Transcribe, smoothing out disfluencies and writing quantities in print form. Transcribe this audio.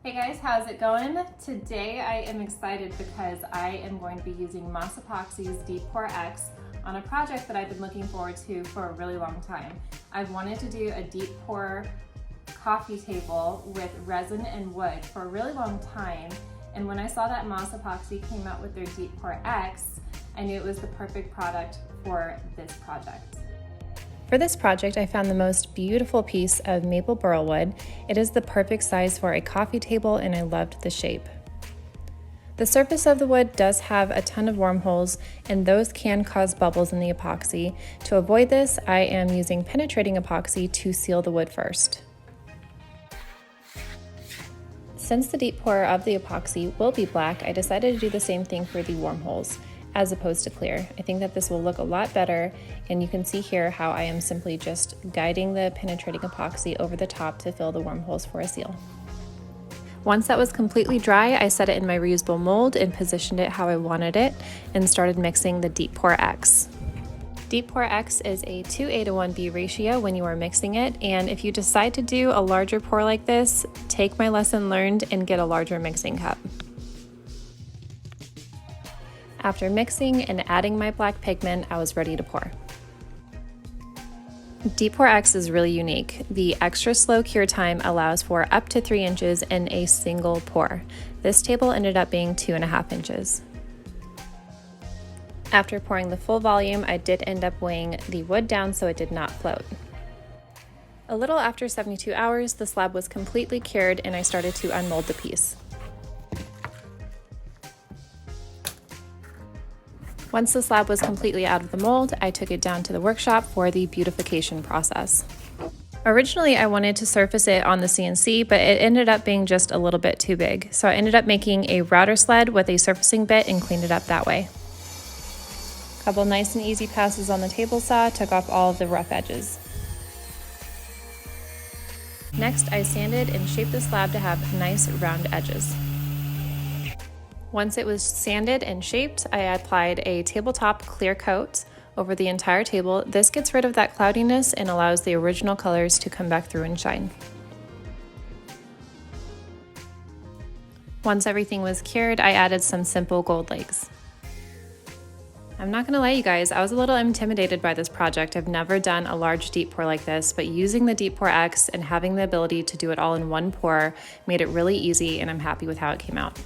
Hey guys, how's it going? Today I am excited because I am going to be using Moss Epoxy's Deep Pour X on a project that I've been looking forward to for a really long time. I've wanted to do a deep pour coffee table with resin and wood for a really long time, and when I saw that Moss Epoxy came out with their Deep Pour X, I knew it was the perfect product for this project. For this project, I found the most beautiful piece of maple burl wood. It is the perfect size for a coffee table and I loved the shape. The surface of the wood does have a ton of wormholes and those can cause bubbles in the epoxy. To avoid this, I am using penetrating epoxy to seal the wood first. Since the deep pour of the epoxy will be black, I decided to do the same thing for the wormholes as opposed to clear. I think that this will look a lot better, and you can see here how I am simply just guiding the penetrating epoxy over the top to fill the wormholes for a seal. Once that was completely dry, I set it in my reusable mold and positioned it how I wanted it and started mixing the Deep Pour X. Deep Pour X is a 2A to 1B ratio when you are mixing it, and if you decide to do a larger pour like this, take my lesson learned and get a larger mixing cup. After mixing and adding my black pigment, I was ready to pour. Deep Pour X is really unique. The extra slow cure time allows for up to 3 inches in a single pour. This table ended up being 2.5 inches. After pouring the full volume, I did end up weighing the wood down so it did not float. A little after 72 hours, the slab was completely cured and I started to unmold the piece. Once the slab was completely out of the mold, I took it down to the workshop for the beautification process. Originally, I wanted to surface it on the CNC, but it ended up being just a little bit too big. So I ended up making a router sled with a surfacing bit and cleaned it up that way. A couple nice and easy passes on the table saw took off all of the rough edges. Next, I sanded and shaped the slab to have nice round edges. Once it was sanded and shaped, I applied a tabletop clear coat over the entire table. This gets rid of that cloudiness and allows the original colors to come back through and shine. Once everything was cured, I added some simple gold legs. I'm not gonna lie, you guys, I was a little intimidated by this project. I've never done a large deep pour like this, but using the Deep Pour X and having the ability to do it all in one pour made it really easy, and I'm happy with how it came out.